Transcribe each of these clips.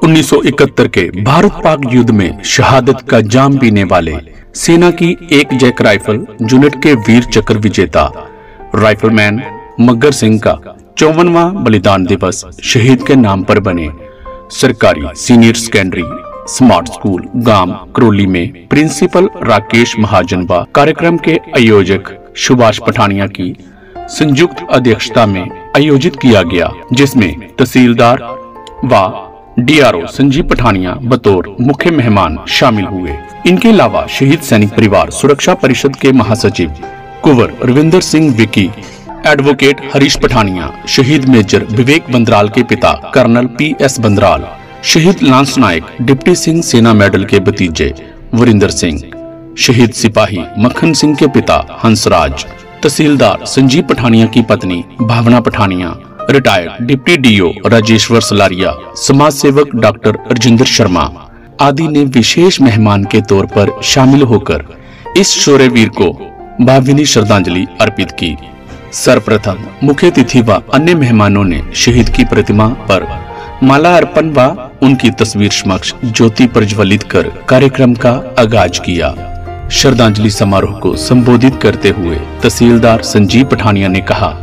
1971 के भारत पाक युद्ध में शहादत का जाम पीने वाले सेना की एक जैक राइफल यूनिट के वीर चक्र विजेता राइफलमैन मग्गर सिंह का 54वां बलिदान दिवस शहीद के नाम पर बने सरकारी सीनियर सेकेंडरी स्मार्ट स्कूल गांव करौली में प्रिंसिपल राकेश महाजन व कार्यक्रम के आयोजक सुभाष पठानिया की संयुक्त अध्यक्षता में आयोजित किया गया, जिसमें तहसीलदार व डीआरओ संजीव पठानिया बतौर मुख्य मेहमान शामिल हुए। इनके अलावा शहीद सैनिक परिवार सुरक्षा परिषद के महासचिव कुंवर रविंदर सिंह विकी, एडवोकेट हरीश पठानिया, शहीद मेजर विवेक बंदराल के पिता कर्नल PS बंदराल, शहीद लांस नायक डिप्टी सिंह सेना मेडल के भतीजे वरिंदर सिंह, शहीद सिपाही मक्खन सिंह के पिता हंसराज, तहसीलदार संजीव पठानिया की पत्नी Bhavna Pathania, retired deputy DO Rajeshwar Salaria, समाज सेवक डॉक्टर अर्जिंदर शर्मा आदि ने विशेष मेहमान के तौर पर शामिल होकर इस शौर्यवीर को भावभीनी श्रद्धांजलि अर्पित की। सर्वप्रथम मुख्य अतिथि व अन्य मेहमानों ने शहीद की प्रतिमा पर माला अर्पण व उनकी तस्वीर समक्ष ज्योति प्रज्वलित कर कार्यक्रम का आगाज किया। श्रद्धांजलि समारोह को संबोधित करते हुए तहसीलदार संजीव पठानिया ने कहा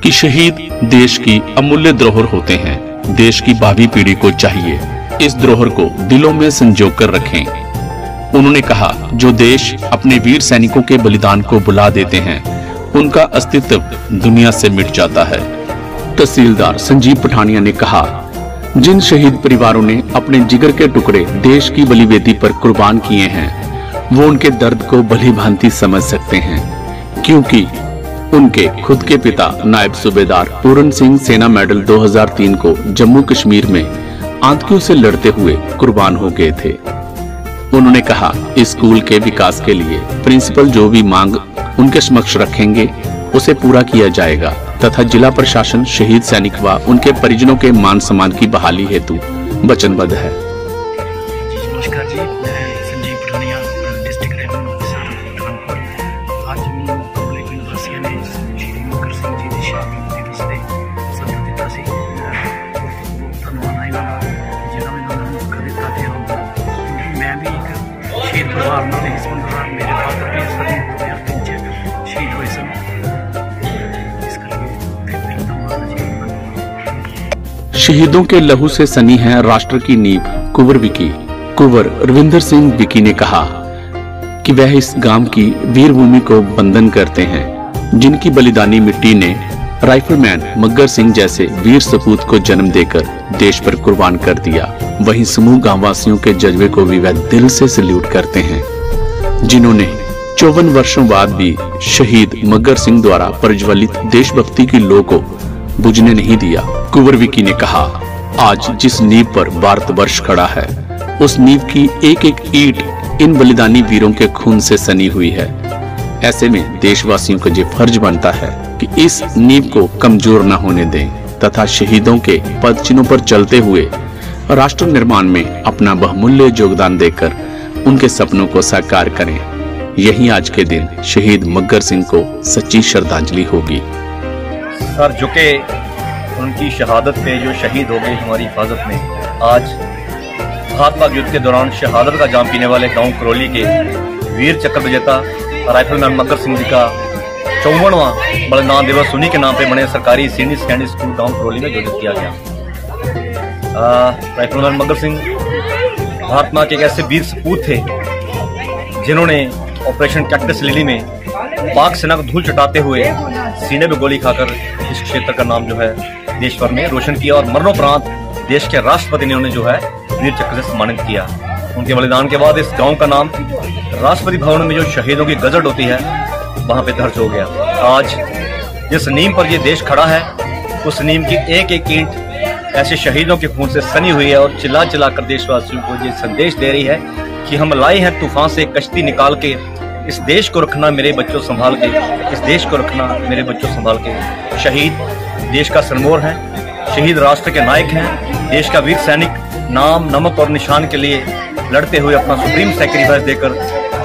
कि शहीद देश की अमूल्य धरोहर होते हैं। देश की भावी पीढ़ी को चाहिए इस धरोहर को दिलों में संजो कर रखें। उन्होंने कहा, जो देश अपने वीर सैनिकों के बलिदान को भुला देते हैं उनका अस्तित्व दुनिया से मिट जाता है। तहसीलदार संजीव पठानिया ने कहा, जिन शहीद परिवारों ने अपने जिगर के टुकड़े देश की बलिवेदी पर कुर्बान किए हैं वो उनके दर्द को भली भांति समझ सकते हैं, क्योंकि उनके खुद के पिता नायब सूबेदार पूरन सिंह सेना मेडल 2003 को जम्मू कश्मीर में आतंकियों से लड़ते हुए कुर्बान हो गए थे। उन्होंने कहा, इस स्कूल के विकास के लिए प्रिंसिपल जो भी मांग उनके समक्ष रखेंगे उसे पूरा किया जाएगा तथा जिला प्रशासन शहीद सैनिक व उनके परिजनों के मान सम्मान की बहाली हेतु वचनबद्ध है। नमस्कार जी, मैं Sanjeev Pathania, district revenue officer Pathankot. आज पब्लिक यूनिवर्सिटी ने श्री मग्गर सिंह जी की शहादत दिवस से सदर दिता सी धन्यवाद आएगा जिन्होंने इन्होंने मौका दिता थे। मैं भी एक शहीद परिवार में संबंध रहा। मेरे फादर भी सदी 2003 शहीद हुए सन। शहीदों के लहू से सनी है राष्ट्र की नींव कुंवर विकी। कुंवर रविंदर सिंह विकी ने कहा कि वह इस गांव की वीर भूमि को वंदन करते हैं, जिनकी बलिदानी मिट्टी ने राइफलमैन मग्गर सिंह जैसे वीर सपूत को जन्म देकर देश पर कुर्बान कर दिया। वहीं समूह गांववासियों के जज्बे को भी वह दिल से सल्यूट करते हैं, जिन्होंने 54 वर्षों बाद भी शहीद मग्गर सिंह द्वारा प्रज्वलित देशभक्ति की लौ को बुझने नहीं दिया। कुंवर विकी ने कहा, आज जिस नींव पर भारतवर्ष खड़ा है उस नींव की एक एक ईंट इन बलिदानी वीरों के खून से सनी हुई है। ऐसे में देशवासियों का ये फर्ज बनता है कि इस नींव को कमजोर न होने दें तथा शहीदों के पद चिन्हों पर चलते हुए राष्ट्र निर्माण में अपना बहुमूल्य योगदान देकर उनके सपनों को साकार करें। यही आज के दिन शहीद मग्गर सिंह को सच्ची श्रद्धांजलि होगी। सर झुके उनकी शहादत पे जो शहीद हो गए हमारी हिफाजत में, आज भारत पाक युद्ध के दौरान शहादत का जाम पीने वाले गांव करौली के वीर चक्र विजेता राइफलमैन मग्गर सिंह जी का 54वां बलिदान दिवस उन्हीं के नाम पे बने सरकारी सीनियर सेकेंडरी स्कूल गांव करौली में आयोजित किया गया। राइफलमैन मग्गर सिंह भारत माँ के एक ऐसे वीर सपूत थे जिन्होंने ऑपरेशन कैक्टस लिली में पाक सेना को धूल चटाते हुए सीने में गोली खाकर इस क्षेत्र का नाम जो है देश भर में रोशन किया और मरणोपरांत देश के राष्ट्रपति ने उन्हें जो है वीर चक्र से सम्मानित किया। उनके बलिदान के बाद इस गांव का नाम राष्ट्रपति भवन में जो शहीदों की गजट होती है वहां पे दर्ज हो गया। आज जिस नींव पर यह देश खड़ा है उस नींव की एक एक ईंट ऐसे शहीदों के खून से सनी हुई है और चिल्ला चिल्ला कर देशवासियों को ये संदेश दे रही है कि हम लाए हैं तूफान से कश्ती निकाल के, इस देश को रखना मेरे बच्चों संभाल के, इस देश को रखना मेरे बच्चों संभाल के। शहीद देश का सरमोर है, शहीद राष्ट्र के नायक हैं, देश का वीर सैनिक नाम नमक और निशान के लिए लड़ते हुए अपना सुप्रीम सैक्रिफाइस देकर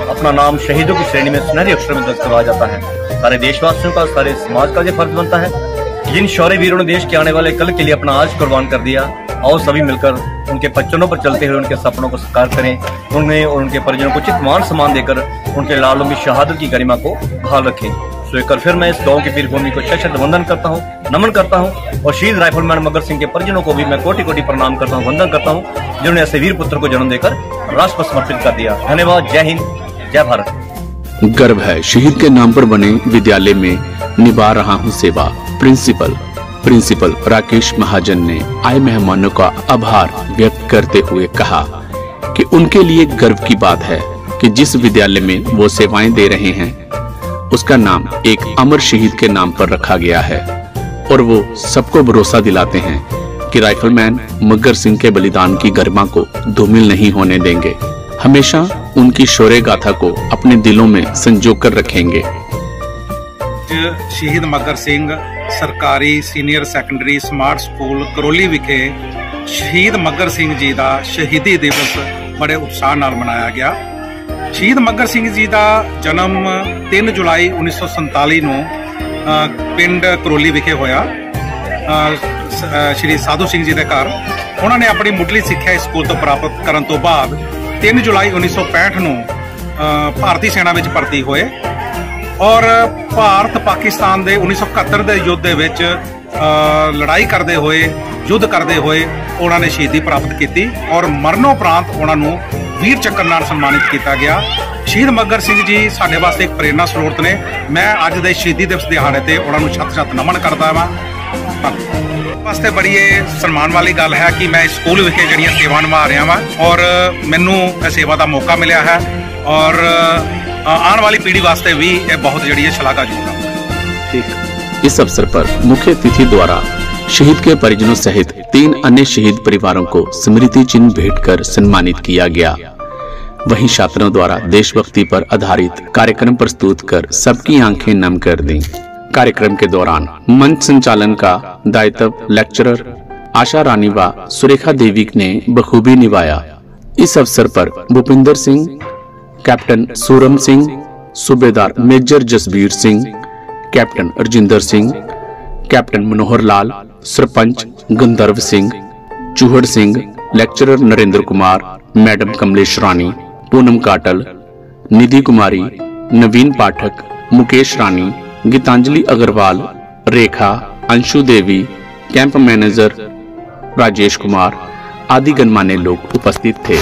अपना नाम शहीदों की श्रेणी में सुनहरे अक्षर में दर्ज करवाया जाता है। सारे देशवासियों का, सारे समाज का ये फर्ज बनता है कि जिन शौर्य वीरों ने देश के आने वाले कल के लिए अपना आज कुर्बान कर दिया, आओ सभी मिलकर उनके पच्चनों पर चलते हुए उनके सपनों को साकार करें, उन्हें और उनके परिजनों को उचित मान सम्मान देकर उनके लालों की शहादत की गरिमा को बहाल रखें। तो एक बार फिर मैं इस गांव की वीर भूमि को शत वंदन करता हूं, नमन करता हूं और शहीद राइफलमैन मगर सिंह के परिजनों को भी मैं कोटि कोटि प्रणाम करता हूं, वंदन करता हूं, जिन्होंने ऐसे वीर पुत्र को जन्म देकर राष्ट्र को समर्पित कर दिया। धन्यवाद। जय हिंद, जय भारत। गर्व है शहीद के नाम पर बने विद्यालय में निभा रहा हूं सेवा। प्रिंसिपल राकेश महाजन ने आए मेहमानों का आभार व्यक्त करते हुए कहा कि उनके लिए गर्व की बात है कि जिस विद्यालय में वो सेवाएं दे रहे हैं उसका नाम एक अमर शहीद के नाम पर रखा गया है और वो सबको भरोसा दिलाते हैं कि राइफलमैन मगर सिंह के बलिदान की गरिमा को धूमिल नहीं होने देंगे, हमेशा उनकी शौर्य गाथा को अपने दिलों में संजो कर रखेंगे। शहीद मगर सिंह सरकारी senior secondary smart school Karauli विखे शहीद मगर सिंह जी का शहीदी दिवस बड़े उत्साह नाल मनाया गया। शहीद मगर सिंह जी का जन्म 3 जुलाई 1947 ਨੂੰ ਪਿੰਡ ਕਰੌਲੀ ਵਿਖੇ ਹੋਇਆ। ਸ਼੍ਰੀ ਸਾਧੂ ਸਿੰਘ ਜੀ ਦੇ ਘਰ ਉਹਨਾਂ ਨੇ ਆਪਣੀ ਮੁੱਢਲੀ ਸਿੱਖਿਆ ਇਸ ਸਕੂਲ ਤੋਂ ਪ੍ਰਾਪਤ ਕਰਨ ਤੋਂ ਬਾਅਦ 3 ਜੁਲਾਈ 1965 ਨੂੰ ਭਾਰਤੀ ਸੈਨਾ ਵਿੱਚ ਭਰਤੀ ਹੋਏ ਔਰ ਭਾਰਤ ਪਾਕਿਸਤਾਨ ਦੇ 1971 ਦੇ ਯੁੱਧ ਦੇ ਵਿੱਚ ਲੜਾਈ ਕਰਦੇ ਹੋਏ युद्ध करते हुए उन्होंने शहीदी प्राप्त की और मरणोपरांत उन्होंने वीर चक्र नाल सम्मानित किया गया। शहीद मगर सिंह जी साडे वास्ते एक प्रेरणा स्रोत ने। मैं अज दे शहीदी दिवस दिहाड़े ते उन्होंने छत नमन करता वा। वास्ते बड़ी सन्मान वाली गल है कि मैं स्कूल विखे जड़ियां सेवा निभा रहा वा और मैनू सेवा का मौका मिला है और आने वाली पीढ़ी वास्ते भी यह बहुत जड़ी शलाघायोग है। इस अवसर पर मुख्य अतिथि द्वारा शहीद के परिजनों सहित 3 अन्य शहीद परिवारों को स्मृति चिन्ह भेंट कर सम्मानित किया गया। वहीं छात्रों द्वारा देशभक्ति पर आधारित कार्यक्रम प्रस्तुत कर सबकी आंखें नम कर दी। कार्यक्रम के दौरान मंच संचालन का दायित्व लेक्चरर आशा रानी व सुरेखा देवी ने बखूबी निभाया। इस अवसर पर Bhupinder Singh, captain Suram Singh, subedar major Jasbir Singh, captain Rajinder Singh, captain Manohar Lal, sarpanch Gandharv Singh, Chuhar Singh, lecturer Narendra Kumar, madam Kamlesh Rani, Poonam Katal, Nidhi Kumari, Naveen Pathak, Mukesh Rani, Geetanjali Agarwal, Rekha, Anshu Devi, camp manager Rajesh Kumar आदि गणमान्य लोग उपस्थित थे।